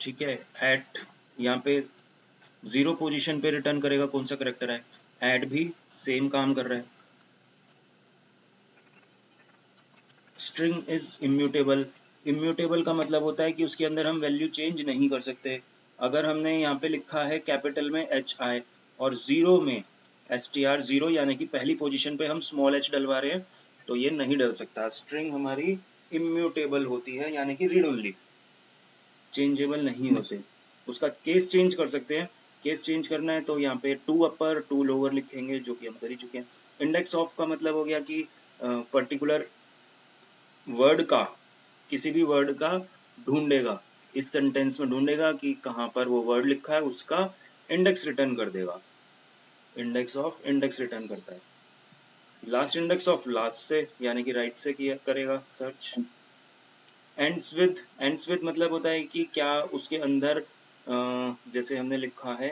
ठीक है। एट यहाँ पे 0 पोजीशन पे रिटर्न करेगा कौन सा करेक्टर है। ऐड भी सेम काम कर रहा है। String is immutable. इम्यूटेबल का मतलब होता है कि उसके अंदर हम वैल्यू चेंज नहीं कर सकते। अगर हमने यहाँ पे लिखा है कैपिटल में HI और जीरो में STR जीरो, यानी कि पहली पोजीशन पे हम स्मॉल h डलवा रहे हैं, तो ये नहीं डल सकता। स्ट्रिंग हमारी इम्यूटेबल होती है, यानी कि रीड ओनली, चेंजेबल नहीं होते। उसका केस चेंज कर सकते हैं। केस चेंज करना है तो यहाँ पे 2 अपर 2 लोअर लिखेंगे, जो कि हम कर ही चुके हैं। इंडेक्स ऑफ का मतलब हो गया कि पर्टिकुलर वर्ड का, किसी भी वर्ड का ढूंढेगा, इस सेंटेंस में ढूंढेगा कि कहाँ पर वो वर्ड लिखा है, उसका इंडेक्स रिटर्न कर देगा। इंडेक्स ऑफ इंडेक्स रिटर्न करता है। लास्ट इंडेक्स ऑफ लास्ट से, यानी कि राइट से किया करेगा सर्च। एंड्स विद मतलब होता है कि क्या उसके अंदर जैसे हमने लिखा है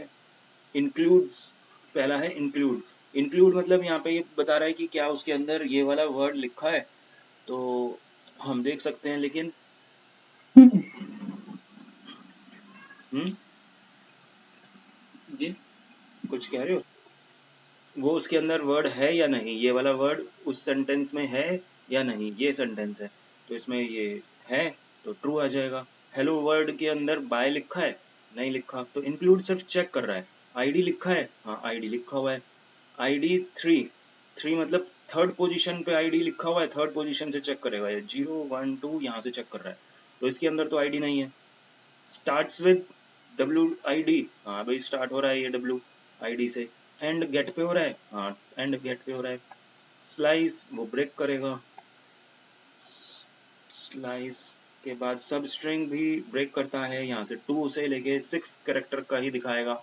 इंक्लूड्स, पहला है इंक्लूड। इंक्लूड मतलब यहाँ पे ये बता रहा है कि क्या उसके अंदर ये वाला वर्ड लिखा है, तो हम देख सकते हैं। लेकिन जी कुछ कह रहे हो, वो उसके अंदर वर्ड है या नहीं, ये वाला वर्ड उस सेंटेंस में है या नहीं। ये सेंटेंस है तो इसमें ये है, तो ट्रू आ जाएगा। हेलो वर्ड के अंदर बाय लिखा है, नहीं लिखा, तो इंक्लूड सिर्फ चेक कर रहा है। आईडी लिखा है, हाँ आईडी लिखा हुआ है। आईडी 3 मतलब थर्ड पोजीशन पे आईडी लिखा हुआ है, थर्ड पोजीशन से चेक करेगा ये 0 1 2 यहाँ से चेक कर रहा है, तो इसके अंदर तो आईडी नहीं है। स्टार्ट्स विद WID, हाँ भाई स्टार्ट हो रहा है ये WID से। एंड गेट पे हो रहा है, हाँ एंड गेट पे हो रहा है। स्लाइस वो ब्रेक करेगा, स्लाइस के बाद सब स्ट्रिंग भी ब्रेक करता है, यहाँ से 2 से लेके 6 कैरेक्टर का ही दिखाएगा।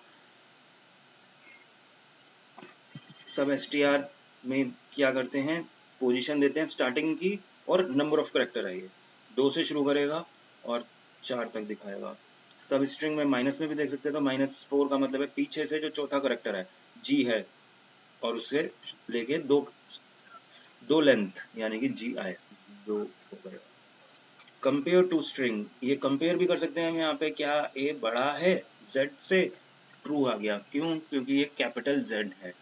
सब STR में क्या करते हैं, पोजीशन देते हैं स्टार्टिंग की, और नंबर ऑफ कैरेक्टर है ये 2 से शुरू करेगा और 4 तक दिखाएगा। सब स्ट्रिंग में माइनस में भी देख सकते हैं, तो -4 का मतलब है पीछे से जो चौथा कैरेक्टर है G है, और उससे लेके दो लेंथ, यानी कि GI दो हो गया। कंपेयर टू स्ट्रिंग, ये कंपेयर भी कर सकते हैं हम यहाँ पे, क्या A बड़ा है Z से, ट्रू आ गया। क्यों, क्योंकि ये कैपिटल Z है।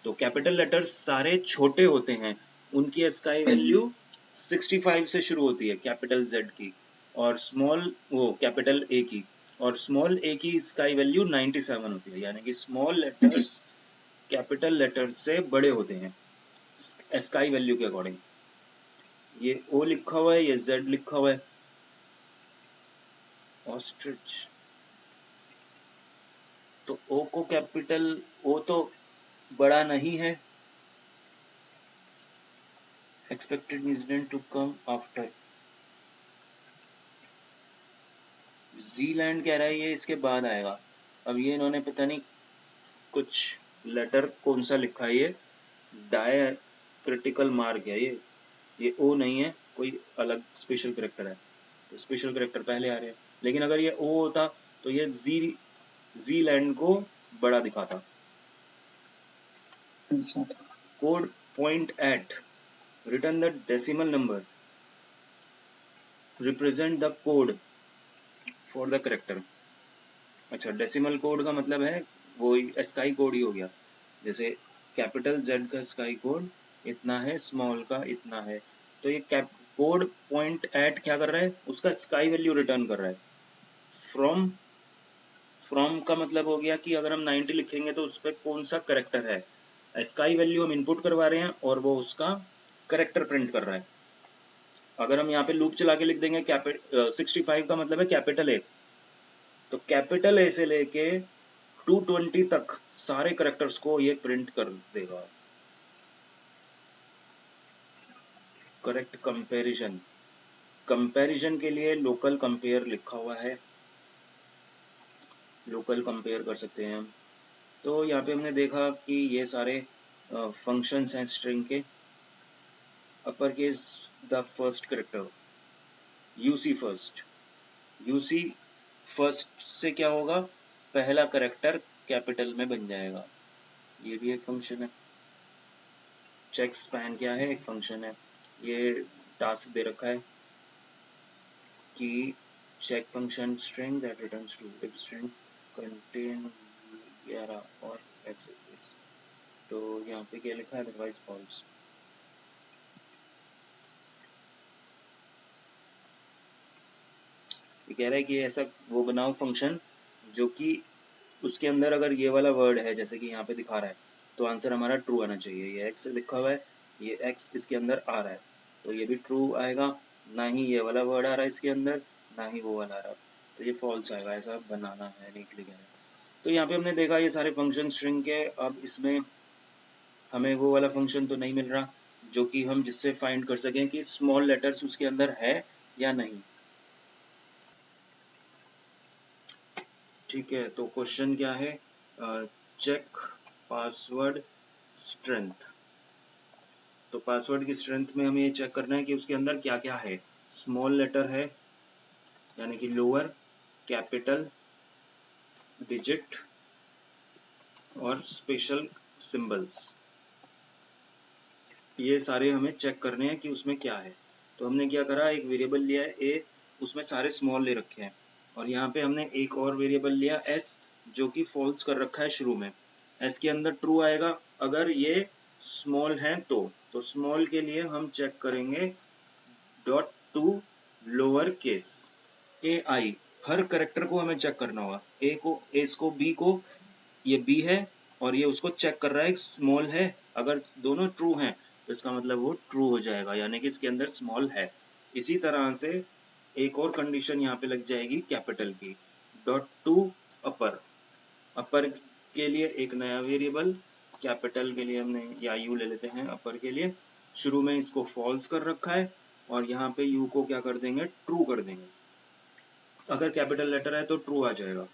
तो कैपिटल लेटर्स सारे छोटे होते हैं, उनकी स्काई वैल्यू 65 से शुरू होती है कैपिटल Z की, और स्मॉल वो कैपिटल A की, और स्मॉल a की स्काई वैल्यू 97 होती है, यानी कि स्मॉल लेटर्स कैपिटल लेटर्स से बड़े होते हैं स्काई वैल्यू के अकॉर्डिंग। ये O लिखा हुआ है, ये Z लिखा हुआ है, ऑस्ट्रिच। तो O को कैपिटल, O तो बड़ा नहीं है, expected incident to come after। Zealand कह रहा है ये इसके बाद आएगा। अब ये इन्होंने पता नहीं कुछ लेटर कौन सा लिखा है, ये डायक्रिटिकल मार्क है ये ओ नहीं है, कोई अलग स्पेशल कैरेक्टर है, तो स्पेशल कैरेक्टर पहले आ रहे हैं। लेकिन अगर ये ओ होता तो ये जीलैंड को बड़ा दिखाता। Code point at, return the decimal number, represent the code for the character. अच्छा, डेसिमल कोड का मतलब है वो स्काई कोड ही हो गया। जैसे कैपिटल Z का स्काई कोड इतना है, स्मॉल का इतना है, तो ये कैप कोड पॉइंट एट क्या कर रहा है, उसका स्काई वैल्यू रिटर्न कर रहा है। फ्रॉम का मतलब हो गया कि अगर हम 90 लिखेंगे तो उस पर कौन सा करेक्टर है, स्काई वैल्यू हम इनपुट करवा रहे हैं और वो उसका करेक्टर प्रिंट कर रहा है। अगर हम यहाँ पे लूप चला के लिख देंगे 65 का मतलब है कैपिटल A, तो कैपिटल A से लेके 220 तक सारे करेक्टर्स को ये प्रिंट कर देगा। करेक्ट कंपैरिजन, कंपैरिजन के लिए लोकल कंपेयर लिखा हुआ है, लोकल कंपेयर कर सकते हैं हम। तो यहाँ पे हमने देखा कि ये सारे फंक्शंस हैं स्ट्रिंग के। Upper case the first character, UC first, UC first से क्या होगा, पहला करेक्टर कैपिटल में बन जाएगा, ये भी एक फंक्शन है। चेक स्पैन क्या है, एक फंक्शन है। ये टास्क दे रखा है कि check function string that returns true if string contain 11 और x exists। तो यहाँ पे क्या लिखा है, अदरवाइज फॉल्स। ये कह रहा है कि ऐसा वो बनाओ फंक्शन जो कि उसके अंदर अगर ये वाला वर्ड है जैसे कि यहाँ पे दिखा रहा है तो आंसर हमारा ट्रू आना चाहिए। ये x लिखा हुआ है, ये x इसके अंदर आ रहा है तो ये भी ट्रू आएगा, ना ही ये वाला वर्ड आ रहा है इसके अंदर, ना ही वो वाला आ रहा है, तो ये फॉल्स आएगा। ऐसा बनाना है, नीटली कह रहा है। तो यहाँ पे हमने देखा ये सारे फंक्शन स्ट्रिंग के। अब इसमें हमें वो वाला फंक्शन तो नहीं मिल रहा जो कि हम जिससे फाइंड कर सकें कि स्मॉल लेटर्स उसके अंदर है या नहीं। ठीक है, तो क्वेश्चन क्या है, चेक पासवर्ड स्ट्रेंथ। तो पासवर्ड की स्ट्रेंथ में हमें ये चेक करना है कि उसके अंदर क्या क्या है। स्मॉल लेटर है यानी कि लोअर, कैपिटल, डिजिट और स्पेशल सिंबल्स, ये सारे हमें चेक करने हैं कि उसमें क्या है। तो हमने क्या करा, एक वेरिएबल लिया है a, उसमें सारे स्मॉल ले रखे हैं, और यहाँ पे हमने एक और वेरिएबल लिया s जो कि फॉल्स कर रखा है शुरू में। s के अंदर ट्रू आएगा अगर ये स्मॉल है तो स्मॉल के लिए हम चेक करेंगे dot to lower case A I. Her character को हमें चेक करना होगा, ए को, एस को, बी को, ये बी है और ये उसको चेक कर रहा है स्मॉल है। अगर दोनों ट्रू हैं तो इसका मतलब वो ट्रू हो जाएगा, यानी कि इसके अंदर स्मॉल है। इसी तरह से एक और कंडीशन यहाँ पे लग जाएगी कैपिटल की, डॉट टू अपर। अपर के लिए एक नया वेरिएबल, कैपिटल के लिए हमने या यू ले लेते हैं अपर के लिए, शुरू में इसको फॉल्स कर रखा है और यहाँ पे यू को क्या कर देंगे, ट्रू कर देंगे। अगर कैपिटल लेटर है तो ट्रू आ जाएगा।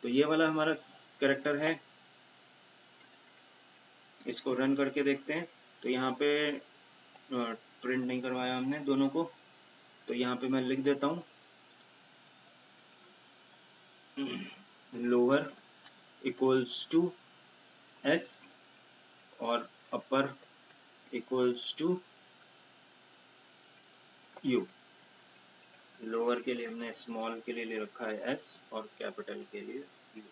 तो ये वाला हमारा कैरेक्टर है, इसको रन करके देखते हैं। तो यहाँ पे प्रिंट नहीं करवाया हमने दोनों को, तो यहाँ पे मैं लिख देता हूँ लोअर इक्वल्स टू एस और अपर इक्वल्स टू यू। लोअर के लिए हमने स्मॉल के लिए ले रखा है एस और कैपिटल के लिए यू।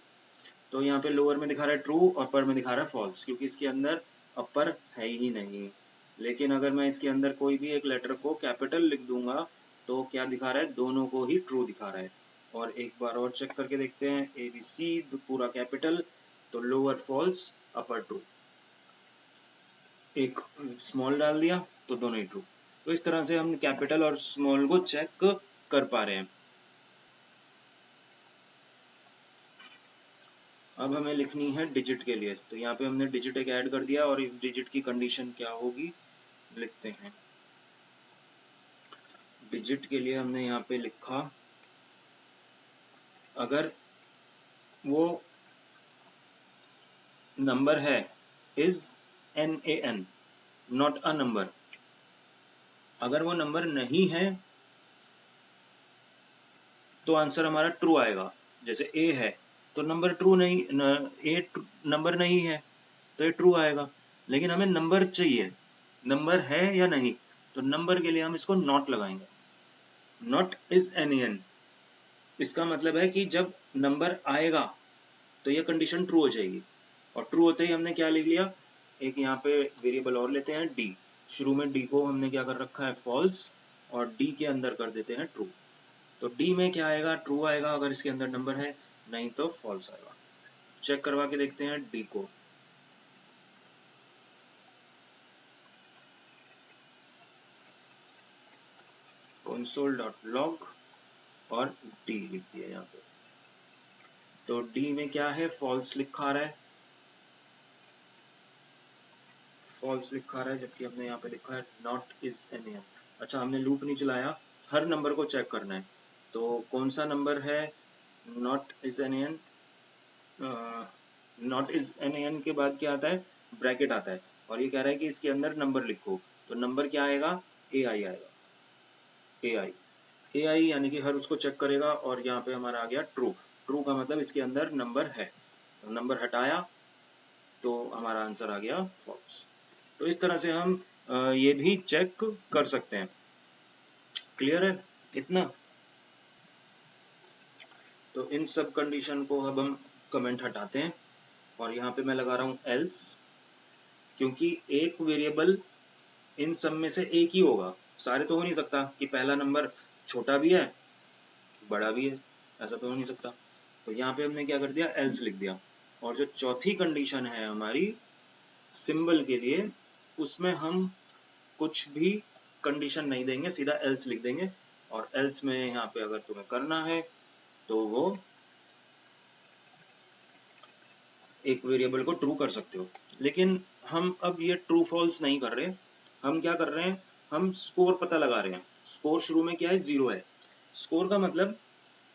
तो यहाँ पे लोअर में दिखा रहा है ट्रू, अपर में दिखा रहा है फॉल्स, क्योंकि इसके अंदर अपर है ही नहीं। लेकिन अगर मैं इसके अंदर कोई भी एक लेटर को कैपिटल लिख दूंगा तो क्या दिखा रहा है, दोनों को ही ट्रू दिखा रहा है। और एक बार और चेक करके देखते हैं, ए बी सी पूरा कैपिटल, तो लोअर फॉल्स अपर ट्रू, एक स्मॉल डाल दिया तो दोनों ही ट्रू। तो इस तरह से हम कैपिटल और स्मॉल को चेक कर पा रहे हैं। अब हमें लिखनी है डिजिट के लिए, तो यहाँ पे हमने डिजिट एक ऐड कर दिया और इस डिजिट की कंडीशन क्या होगी लिखते हैं। डिजिट के लिए हमने यहाँ पे लिखा, अगर वो नंबर है is NaN not a number. अगर वो नंबर नहीं है तो आंसर हमारा ट्रू आएगा। जैसे ए है तो नंबर ट्रू नहीं, ए नंबर नहीं है तो ये ट्रू आएगा। लेकिन हमें नंबर चाहिए, नंबर है या नहीं, तो नंबर के लिए हम इसको नॉट लगाएंगे। नॉट इज NaN, इसका मतलब है कि जब नंबर आएगा तो ये कंडीशन ट्रू हो जाएगी। और ट्रू होते ही हमने क्या लिख लिया, एक यहाँ पे वेरिएबल और लेते हैं डी। शुरू में डी को हमने क्या कर रखा है, फॉल्स, और डी के अंदर कर देते हैं ट्रू। तो डी में क्या आएगा, ट्रू आएगा अगर इसके अंदर नंबर है, नहीं तो फॉल्स आएगा। चेक करवा के देखते हैं डी को। console.log और डी लिख दिया यहाँ पे। तो डी में क्या है, फॉल्स लिखा रहा है, फॉल्स लिखा रहा है, जबकि हमने यहाँ पे लिखा है नॉट इज NaN। अच्छा, हमने लूप नहीं चलाया, हर नंबर को चेक करना है। तो कौन सा नंबर है not is NaN, not is NaN के बाद क्या आता है, ब्रैकेट आता है, और ये कह रहा है कि इसके अंदर नंबर लिखो। तो नंबर क्या आएगा, AI आएगा, AI यानी कि हर उसको चेक करेगा, और यहाँ पे हमारा आ गया ट्रू। ट्रू का मतलब इसके अंदर नंबर है, तो नंबर हटाया तो हमारा आंसर आ गया फॉल्स। तो इस तरह से हम ये भी चेक कर सकते हैं। क्लियर है इतना? तो इन सब कंडीशन को अब हम कमेंट हटाते हैं और यहाँ पे मैं लगा रहा हूँ एल्स, क्योंकि एक वेरिएबल इन सब में से एक ही होगा, सारे तो हो नहीं सकता कि पहला नंबर छोटा भी है बड़ा भी है, ऐसा तो हो नहीं सकता। तो यहाँ पे हमने क्या कर दिया, एल्स लिख दिया। और जो चौथी कंडीशन है हमारी सिंबल के लिए, उसमें हम कुछ भी कंडीशन नहीं देंगे, सीधा एल्स लिख देंगे। और एल्स में यहाँ पे अगर तुम्हें करना है तो वो एक वेरिएबल को ट्रू कर सकते हो, लेकिन हम अब ये ट्रू फॉल्स नहीं कर रहे। हम क्या कर रहे हैं, हम स्कोर पता लगा रहे हैं। स्कोर शुरू में क्या है, 0 है। स्कोर का मतलब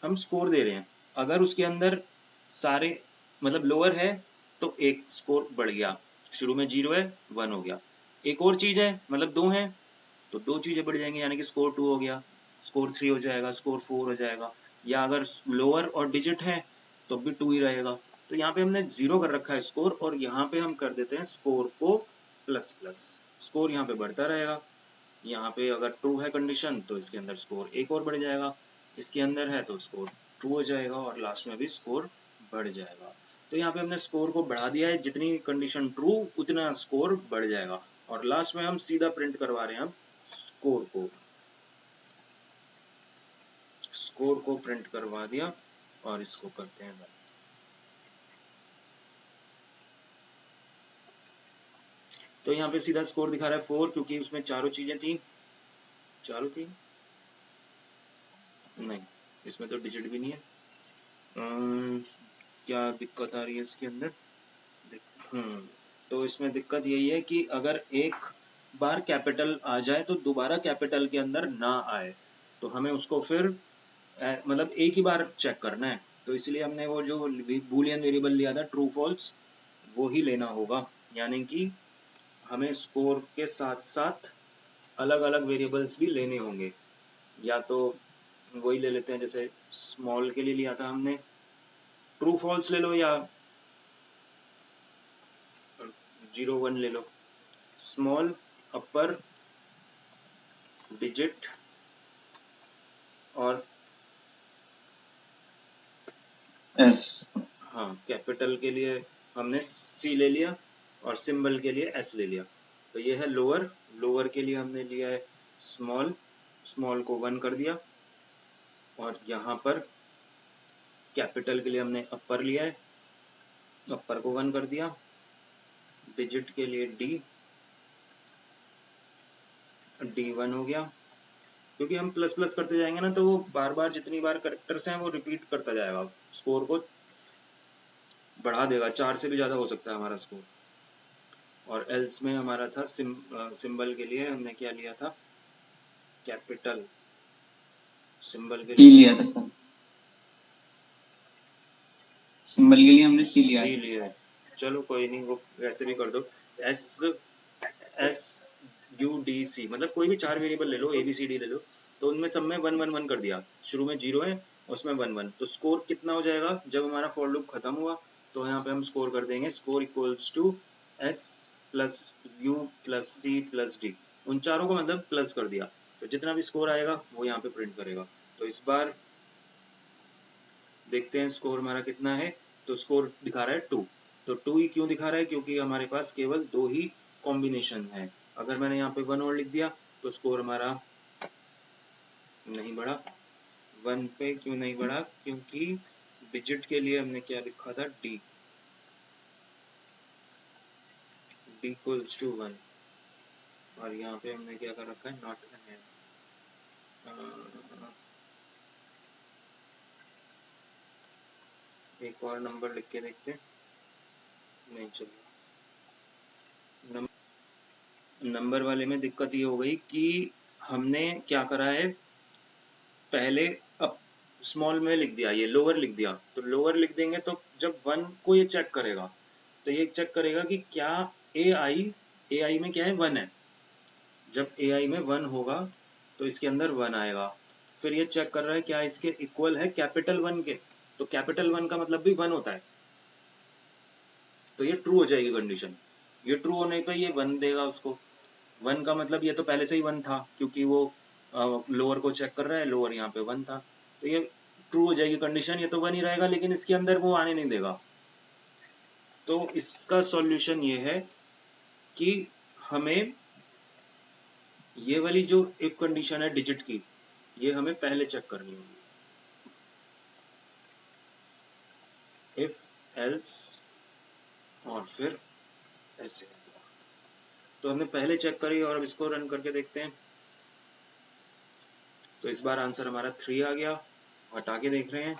हम स्कोर दे रहे हैं, अगर उसके अंदर सारे मतलब लोअर है तो एक स्कोर बढ़ गया, शुरू में 0 है 1 हो गया। एक और चीज है मतलब 2 है तो 2 चीजें बढ़ जाएंगी, यानी कि स्कोर 2 हो गया, स्कोर 3 हो जाएगा, स्कोर 4 हो जाएगा। या अगर लोअर और डिजिट है तो भी 2 ही रहेगा। तो यहाँ पे हमने 0 कर रखा है स्कोर, और यहाँ पे हम कर देते हैं स्कोर को प्लस प्लस, स्कोर यहाँ पे बढ़ता रहेगा। यहाँ पे अगर ट्रू है कंडीशन तो इसके अंदर स्कोर एक और बढ़ जाएगा, इसके अंदर है तो स्कोर ट्रू हो जाएगा, और लास्ट में भी स्कोर बढ़ जाएगा। तो यहाँ पे हमने स्कोर को बढ़ा दिया है, जितनी कंडीशन ट्रू उतना स्कोर बढ़ जाएगा। और लास्ट में हम सीधा प्रिंट करवा रहे हैं अब स्कोर को प्रिंट करवा दिया और इसको करते हैं बंद। तो यहाँ पे सीधा स्कोर दिखा रहा है 4, क्योंकि उसमें चारों चीजें थी, नहीं इसमें तो डिजिट भी नहीं है। क्या दिक्कत आ रही है इसके अंदर, तो इसमें दिक्कत यही है कि अगर एक बार कैपिटल आ जाए तो दोबारा कैपिटल के अंदर ना आए, तो हमें उसको फिर मतलब एक ही बार चेक करना है। तो इसलिए हमने वो जो बूलियन वेरिएबल लिया था ट्रू फॉल्स, वो ही लेना होगा। यानी कि हमें स्कोर के साथ साथ अलग अलग वेरिएबल्स भी लेने होंगे, या तो वही ले लेते हैं जैसे स्मॉल के लिए लिया था हमने, ट्रू फॉल्स ले लो या 0 1 ले लो। स्मॉल अपर डिजिट और एस, हाँ कैपिटल के लिए हमने सी ले लिया और सिंबल के लिए एस ले लिया। तो ये है लोअर, लोअर के लिए हमने लिया है स्मॉल, स्मॉल को 1 कर दिया, और यहाँ पर कैपिटल के लिए हमने अपर लिया है, अपर को 1 कर दिया। डिजिट के लिए डी 1 हो गया, क्योंकि हम प्लस प्लस करते जाएंगे ना तो वो बार बार जितनी बार कैरेक्टर्स हैं वो रिपीट करता जाएगा, स्कोर को बढ़ा देगा, 4 से भी ज़्यादा हो सकता है हमारा स्कोर। और एल्स में हमारा था सिंबल के लिए हमने क्या लिया था, कैपिटल, सिंबल के सी लिए लिया था सर, सिंबल के लिए हमने सी लिया सी है। लिया है, चलो कोई नहीं, वो वैसे भी कर दो। एस यू डी सी, मतलब कोई भी 4 वेरिएबल ले लो, ए बी सी डी ले लो, तो उनमें सब में 1 1 1 कर दिया, शुरू में 0 है उसमें 1 1, तो स्कोर कितना हो जाएगा जब हमारा फॉर लूप खत्म हुआ, तो यहाँ पे हम स्कोर कर देंगे score equals to S plus U plus C plus D, उन चारों को मतलब प्लस कर दिया, तो जितना भी स्कोर आएगा वो यहाँ पे प्रिंट करेगा। तो इस बार देखते हैं स्कोर हमारा कितना है, तो स्कोर दिखा रहा है 2। तो 2 ही क्यों दिखा रहा है, क्योंकि हमारे पास केवल 2 ही कॉम्बिनेशन है। अगर मैंने यहाँ पे 1 और लिख दिया तो स्कोर हमारा नहीं बढ़ा। 1 पे क्यों नहीं बढ़ा, क्योंकि डिजिट के लिए हमने क्या लिखा था, डी इक्वल्स टू 1, और यहाँ पे हमने क्या कर रखा है, नॉट एन। एक और नंबर लिख के देखते, नहीं चलो, नंबर वाले में दिक्कत ये हो गई कि हमने क्या करा है, पहले अब स्मॉल में लिख दिया, ये लोअर लिख दिया, तो लोअर लिख देंगे तो जब 1 को ये चेक करेगा, तो ये चेक करेगा कि क्या ए आई में क्या है, 1 है, जब ए आई में 1 होगा तो इसके अंदर 1 आएगा। फिर ये चेक कर रहा है क्या इसके इक्वल है कैपिटल 1 के, तो कैपिटल 1 का मतलब भी 1 होता है, तो ये ट्रू हो जाएगी कंडीशन। ये ट्रू होने पे ये 1 देगा उसको, 1 का मतलब ये तो पहले से ही 1 था, क्योंकि वो लोअर को चेक कर रहा है, लोअर यहाँ पे 1 था, तो ये ट्रू हो जाएगी कंडीशन, ये तो 1 ही रहेगा, लेकिन इसके अंदर वो आने नहीं देगा। तो इसका सॉल्यूशन ये है कि हमें ये वाली जो इफ कंडीशन है डिजिट की, ये हमें पहले चेक करनी होगी। इफ एल्स और फिर ऐसे, तो हमने पहले चेक करी और अब इसको रन करके देखते हैं। तो इस बार आंसर हमारा 3 आ गया। हटा के देख रहे हैं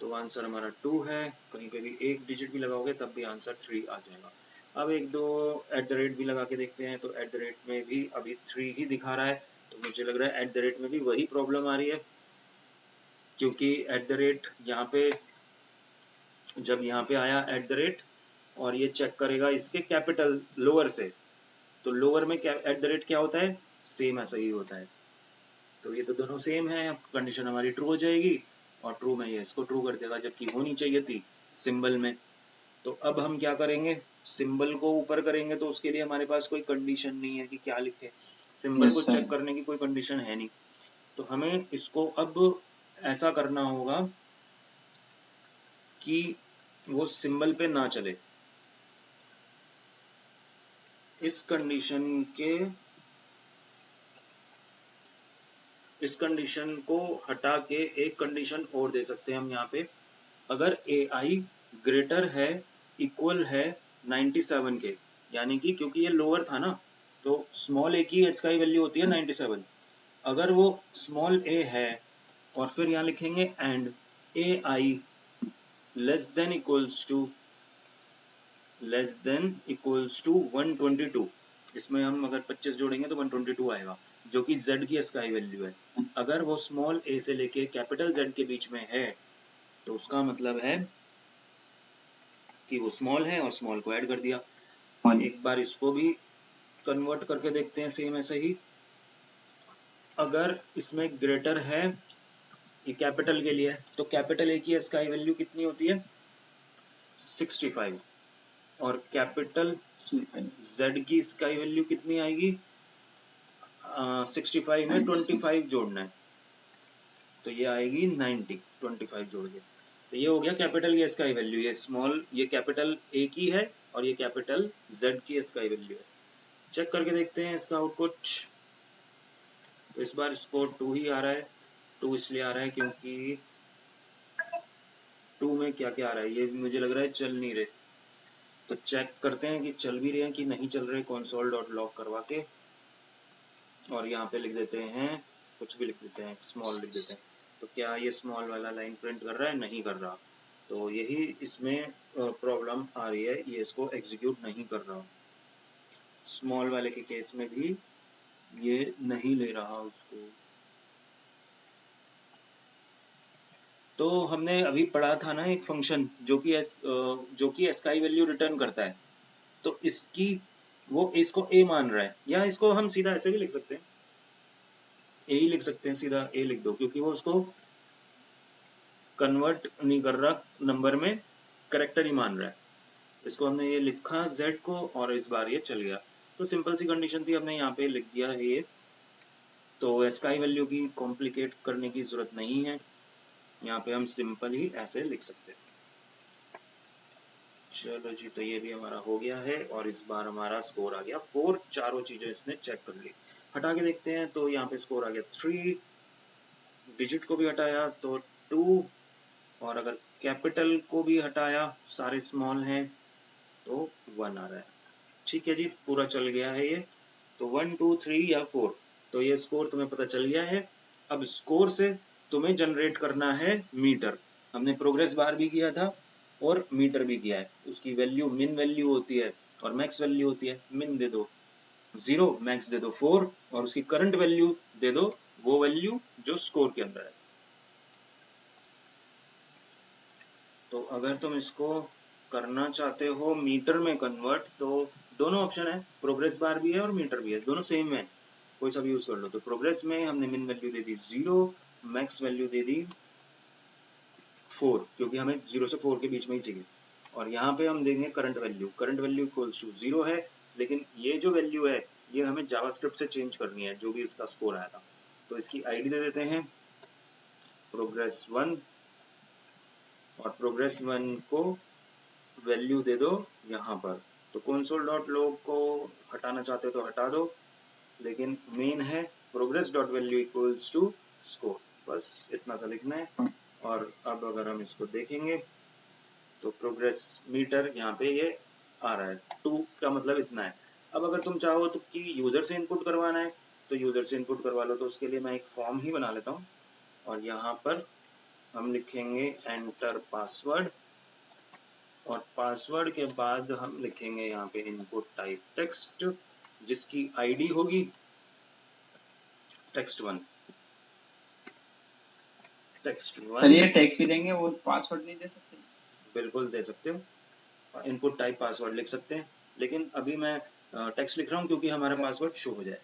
तो आंसर हमारा 2 है। कहीं पे भी एक डिजिट भी लगाओगे तब भी आंसर 3 आ जाएगा। अब एक दो एट द रेट भी लगा के देखते हैं, तो एट द रेट में भी अभी 3 ही दिखा रहा है। तो मुझे लग रहा है एट द रेट में भी वही प्रॉब्लम आ रही है, क्योंकि एट द रेट यहाँ पे, जब यहाँ पे आया एट द रेट और ये चेक करेगा इसके कैपिटल लोअर से, तो लोअर में एट द रेट क्या होता है, सेम ऐसा ही होता है। तो ये तो दोनों सेम है, कंडीशन हमारी ट्रू हो जाएगी और ट्रू में ये इसको ट्रू कर देगा, जबकि होनी चाहिए थी सिंबल में। तो अब हम क्या करेंगे, सिंबल को ऊपर करेंगे, तो उसके लिए हमारे पास कोई कंडीशन नहीं है कि क्या लिखे, सिंबल को चेक करने की कोई कंडीशन है नहीं। तो हमें इसको अब ऐसा करना होगा कि वो सिंबल पे ना चले। इस कंडीशन को हटा के एक कंडीशन और दे सकते हैं हम यहाँ पे, अगर AI ग्रेटर है, इक्वल है 97 के, यानी कि क्योंकि ये लोअर था ना, तो स्मॉल a की इसका वैल्यू होती है 97। अगर वो स्मॉल a है और फिर यहाँ लिखेंगे and AI less than equals to 122, इसमें हम अगर 25 जोड़ेंगे तो 122 आएगा, जो कि z की स्काई वैल्यू है। अगर वो स्मॉल a से लेके कैपिटल Z के बीच में है, तो उसका मतलब है कि वो स्मॉल है और स्मॉल को ऐड कर दिया। एक बार इसको भी कन्वर्ट करके देखते हैं सेम ऐसे ही। अगर इसमें ग्रेटर है, ये कैपिटल के लिए, तो कैपिटल A की स्काई वैल्यू कितनी होती है 65, और कैपिटल Z की स्काई वैल्यू कितनी आएगी 65 में 25 जोड़ना है, तो ये आएगी 90, 25 जोड़ के। तो ये हो गया कैपिटल की स्काई वैल्यू, ये स्मॉल, ये कैपिटल A की है और ये कैपिटल Z की स्काई वैल्यू है। चेक करके देखते हैं इसका आउटपुट। तो इस बार स्कोर 2 ही आ रहा है। 2 इसलिए आ रहा है क्योंकि 2 में क्या क्या आ रहा है, ये मुझे लग रहा है चल नहीं रहे। तो चेक करते हैं कि चल भी रहे हैं कि नहीं चल रहे, console.log करवा के, और यहाँ पे लिख देते हैं, कुछ भी लिख देते हैं, स्मॉल लिख देते हैं। तो क्या ये स्मॉल वाला लाइन प्रिंट कर रहा है, नहीं कर रहा, तो यही इसमें प्रॉब्लम आ रही है, ये इसको एग्जीक्यूट नहीं कर रहा। स्मॉल वाले के केस में भी ये नहीं ले रहा उसको। तो हमने अभी पढ़ा था ना एक फंक्शन जो कि स्काई वैल्यू रिटर्न करता है, तो इसकी वो इसको a मान रहा है, या इसको हम सीधा ऐसे भी लिख सकते हैं, a ही लिख सकते हैं, सीधा a लिख दो, क्योंकि वो उसको कन्वर्ट नहीं कर रहा नंबर में, करेक्टर ही मान रहा है। इसको हमने ये लिखा z को और इस बार ये चल गया। तो सिंपल सी कंडीशन थी, हमने यहाँ पे लिख दिया है ये। तो स्काई वैल्यू की कॉम्प्लिकेट करने की जरूरत नहीं है, यहाँ पे हम सिंपल ही ऐसे लिख सकते हैं। चलो जी, तो ये भी हमारा हो गया है और इस बार हमारा स्कोर आ गया 4। चारों चीजें इसने चेक कर ली। हटा के देखते हैं तो यहाँ पे स्कोर आ गया 3, डिजिट को भी हटाया तो 2, और अगर कैपिटल को भी हटाया, सारे स्मॉल हैं, तो 1 आ रहा है। ठीक है जी, पूरा चल गया है ये। तो 1 2 3 या 4, तो ये स्कोर तुम्हें पता चल गया है। अब स्कोर से तुम्हें जनरेट करना है मीटर। हमने प्रोग्रेस बार भी किया था और मीटर भी किया है। उसकी वैल्यू मिन वैल्यू होती है और मैक्स वैल्यू होती है। मिन दे दो 0, मैक्स दे दो 4, और उसकी करंट वैल्यू दे दो वो वैल्यू जो स्कोर के अंदर है। तो अगर तुम इसको करना चाहते हो मीटर में कन्वर्ट, तो दोनों ऑप्शन है, प्रोग्रेस बार भी है और मीटर भी है, दोनों सेम है, कोई सा भी यूज कर लो। तो प्रोग्रेस में हमने मिन वैल्यू दे दी 0, मैक्स वैल्यू दे दी 4, क्योंकि हमें 0 से 4 के बीच में ही चाहिए, और यहाँ पे हम देंगे current value. Current value equals to 0 है, लेकिन ये जो वैल्यू है ये हमें जावास्क्रिप्ट से चेंज करनी है, जो भी इसका स्कोर आया था। तो इसकी आईडी दे देते हैं progress 1, और प्रोग्रेस 1 को वैल्यू दे दो यहाँ पर। तो कंसोल डॉट लॉग को हटाना चाहते हो तो हटा दो, लेकिन मेन है progress dot value equals to score, बस इतना सा लिखना है। और अब अगर हम इसको देखेंगे तो प्रोग्रेस मीटर यहाँ पे ये आ रहा है, 2 का मतलब इतना है। अब अगर तुम चाहो तो कि यूजर से इनपुट करवाना है तो यूजर से इनपुट करवा लो। तो उसके लिए मैं एक फॉर्म ही बना लेता हूँ और यहाँ पर हम लिखेंगे एंटर पासवर्ड, और पासवर्ड के बाद हम लिखेंगे यहाँ पे इनपुट टाइप टेक्स्ट, जिसकी आईडी होगी टेक्स्ट1। सर ये टेक्स्ट ही देंगे, वो पासवर्ड नहीं दे सकते? बिल्कुल दे सकते हो, इनपुट टाइप पासवर्ड लिख सकते हैं, लेकिन अभी मैं टेक्स्ट लिख रहा हूँ क्योंकि हमारा पासवर्ड शो हो जाए।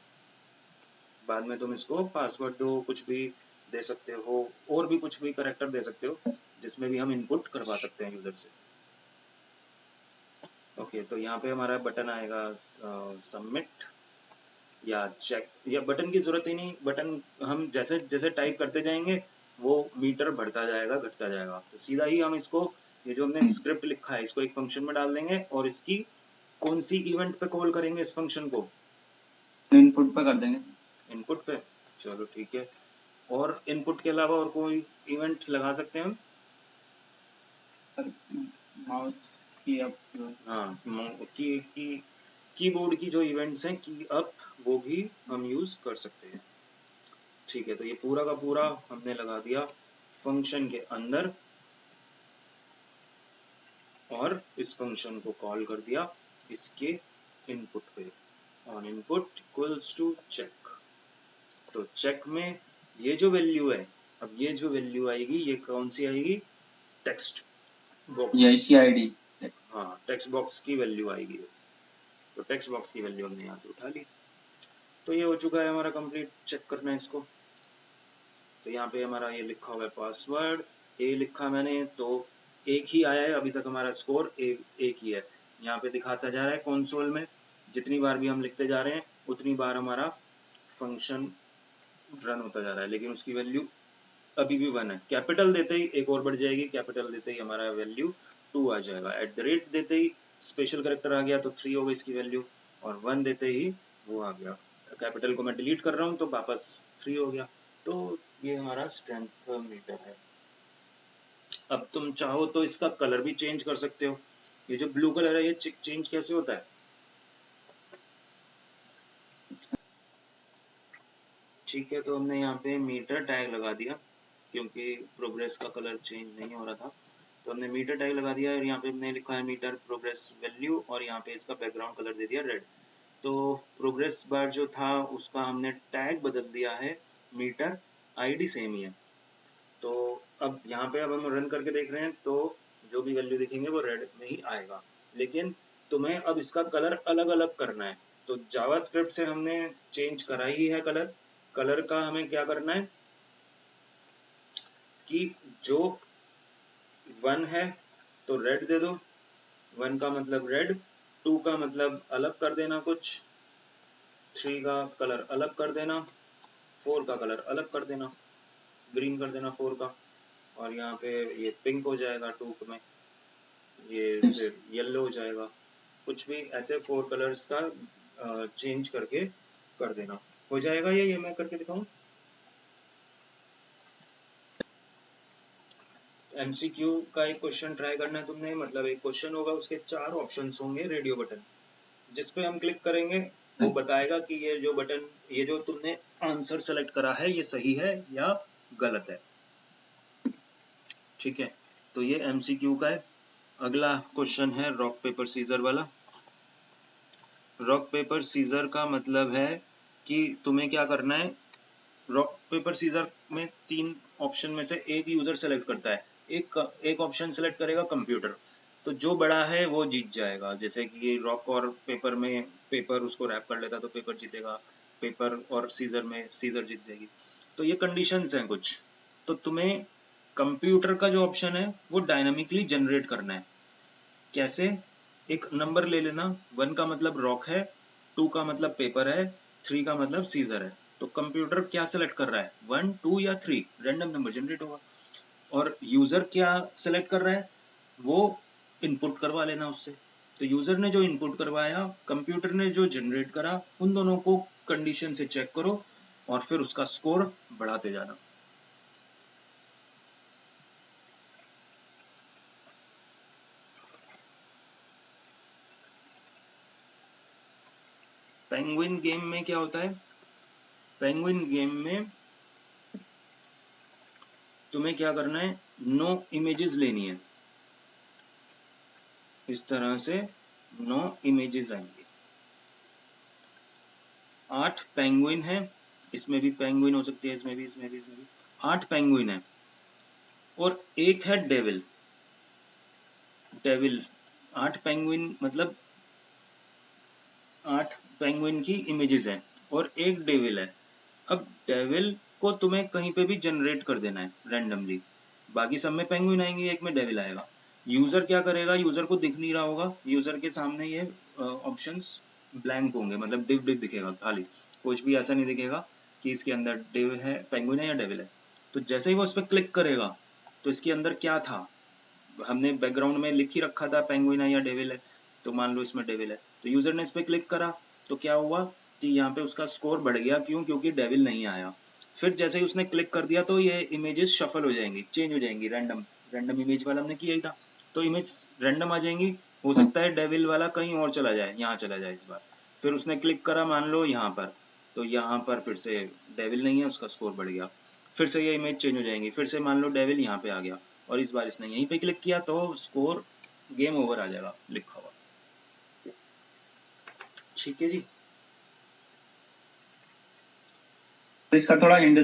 बाद में तुम इसको पासवर्ड दो, कुछ भी दे सकते हो, और भी कुछ भी कैरेक्टर दे सकते हो जिसमें भी हम इनपुट करवा सकते हैं यूजर से। ओके, तो यहाँ पे हमारा बटन आएगा सबमिट या चेक, या बटन की जरूरत ही नहीं, बटन हम जैसे जैसे टाइप करते जाएंगे वो मीटर बढ़ता जाएगा घटता जाएगा। तो सीधा ही हम इसको, ये जो हमने स्क्रिप्ट लिखा है इसको एक फंक्शन में डाल देंगे, और इसकी कौन सी इवेंट पे कॉल करेंगे इस फंक्शन को? इनपुट पे कर देंगे। इनपुट पे, चलो ठीक है। और इनपुट के अलावा और कोई इवेंट लगा सकते हैं हम? माउस की अप, हाँ, कीबोर्ड की जो इवेंट्स हैं की अप, वो भी हम यूज कर सकते हैं। ठीक है, तो ये पूरा का पूरा हमने लगा दिया फंक्शन के अंदर, और इस फंक्शन को कॉल कर दिया इसके इनपुट पे, on input equals to check. तो चेक में ये जो वैल्यू है, अब ये जो वैल्यू आएगी ये कौन सी आएगी? टेक्स्ट बॉक्स, या इसकी आईडी। हाँ, टेक्स्ट बॉक्स की वैल्यू आएगी। तो टेक्स्ट बॉक्स की वैल्यू हमने यहाँ से उठा ली। तो ये हो चुका है हमारा कंप्लीट, चेक करना है इसको। तो यहाँ पे हमारा ये लिखा हुआ है पासवर्ड, ए लिखा मैंने तो एक ही आया है अभी तक, हमारा स्कोर एक ही है। यहाँ पे दिखाता जा रहा है कंसोल में, जितनी बार भी हम लिखते जा रहे हैं उतनी बार हमारा फंक्शन रन होता जा रहा है, लेकिन उसकी वैल्यू अभी भी 1 है। कैपिटल देते ही एक और बढ़ जाएगी, कैपिटल देते ही हमारा वैल्यू 2 आ जाएगा, एट द रेट देते ही स्पेशल करेक्टर आ गया तो 3 हो गई इसकी वैल्यू, और 1 देते ही वो आ गया। कैपिटल को मैं डिलीट कर रहा हूँ तो वापस 3 हो गया। तो ये हमारा स्ट्रेंथ मीटर है। अब तुम चाहो तो इसका कलर भी चेंज कर सकते हो। ये जो ब्लू कलर है ये चेंज कैसे होता है? ठीक है, तो हमने यहाँ पे मीटर टैग लगा दिया क्योंकि प्रोग्रेस का कलर चेंज नहीं हो रहा था, तो हमने मीटर टैग लगा दिया, और यहाँ पे हमने लिखा है मीटर प्रोग्रेस वैल्यू, और यहाँ पे इसका बैकग्राउंड कलर दे दिया रेड। तो प्रोग्रेस बार जो था उसका हमने टैग बदल दिया है मीटर, आईडी सेम ही है। तो अब यहाँ पे अब हम रन करके देख रहे हैं तो जो भी वैल्यू दिखेंगे वो रेड में ही आएगा, लेकिन तुम्हें अब इसका कलर अलग अलग करना है। तो जावास्क्रिप्ट से हमने चेंज करा ही है कलर, कलर का हमें क्या करना है कि जो 1 है तो रेड दे दो, 1 का मतलब रेड, 2 का मतलब अलग कर देना कुछ, 3 का कलर अलग कर देना, 4 का कलर अलग कर देना, ग्रीन कर देना 4 का, और यहाँ पे ये पिंक हो जाएगा 2 में, ये फिर येलो हो जाएगा, कुछ भी ऐसे 4 कलर्स का चेंज करके कर देना। हो जाएगा ये मैं करके दिखाऊं? एमसीक्यू का एक क्वेश्चन ट्राई करना है तुमने, मतलब एक क्वेश्चन होगा उसके 4 ऑप्शंस होंगे, रेडियो बटन, जिस पे हम क्लिक करेंगे वो बताएगा कि ये जो बटन, ये जो तुमने आंसर सेलेक्ट करा है ये सही है या गलत है। ठीक है, तो ये एमसीक्यू का है। अगला क्वेश्चन है रॉक पेपर सीजर वाला। रॉक पेपर सीजर का मतलब है कि तुम्हें क्या करना है, रॉक पेपर सीजर में 3 ऑप्शन में से एक यूजर सेलेक्ट करता है, एक ऑप्शन सेलेक्ट करेगा कंप्यूटर, तो जो बड़ा है वो जीत जाएगा। जैसे कि रॉक और पेपर में पेपर उसको रैप कर लेता तो पेपर जीतेगा, पेपर और सीजर में सीजर जीत जाएगी। तो ये कंडीशंस हैं कुछ। तो तुम्हें कंप्यूटर का जो ऑप्शन है वो डायनामिकली जनरेट करना है। कैसे? एक नंबर ले लेना, 1 का मतलब रॉक है, 2 का मतलब पेपर है, 3 का मतलब सीजर है। तो कंप्यूटर क्या सेलेक्ट कर रहा है, 1, 2 या 3, रैंडम नंबर जनरेट होगा। और यूजर क्या सेलेक्ट कर रहा है, वो इनपुट करवा लेना उससे। तो यूजर ने जो इनपुट करवाया, कंप्यूटर ने जो जनरेट करा, उन दोनों को कंडीशन से चेक करो और फिर उसका स्कोर बढ़ाते जाना। पेंगुइन गेम में क्या होता है, पेंगुइन गेम में तुम्हें क्या करना है, 9 इमेजेस लेनी है। इस तरह से 9 इमेजेस आएंगे। 8 पेंगुइन है, इसमें भी पेंगुइन हो सकती है, इसमें भी, इसमें भी, इसमें भी 8 पेंगुइन है। और एक है डेविल। डेविल 8 पेंगुइन मतलब 8 पेंगुइन की इमेजेस हैं और एक डेविल है। अब डेविल को तुम्हें कहीं पे भी जनरेट कर देना है रैंडमली। बाकी सब में पेंगुइन आएंगे, एक में डेविल आएगा। यूजर क्या करेगा, यूजर को दिख नहीं रहा होगा, यूजर के सामने ये ऑप्शंस ब्लैंक होंगे, मतलब डिव डिव दिखेगा खाली, कुछ भी ऐसा नहीं दिखेगा कि इसके अंदर डिव है, पेंगुइन है या डेविल है। तो जैसे ही वो उस पर क्लिक करेगा तो इसके अंदर क्या था, हमने बैकग्राउंड में लिख ही रखा था पेंगुइन है या डेविल है, तो मान लो इसमें डेविल है। तो यूजर ने इस पर क्लिक करा तो क्या हुआ कि यहाँ पे उसका स्कोर बढ़ गया, क्यों, क्योंकि डेविल नहीं आया। फिर जैसे ही उसने क्लिक कर दिया तो ये इमेजेस शफल हो जाएंगी, चेंज हो जाएंगी, रैंडम रैंडम इमेज वाला हमने किया ही था, तो इमेज रैंडम आ जाएंगी। हो सकता है डेविल वाला कहीं और चला जाए, यहाँ चला जाए इस बार। फिर उसने क्लिक करा मान लो यहाँ पर, तो यहाँ पर फिर से डेविल नहीं है, उसका स्कोर बढ़ गया। फिर से ये इमेज चेंज हो जाएंगी, फिर से मान लो डेविल यहाँ पे आ गया और इस बार इसने यहीं पे क्लिक किया तो स्कोर गेम ओवर आ जाएगा लिखा हुआ। ठीक है जी। तो इसका थोड़ा हिंट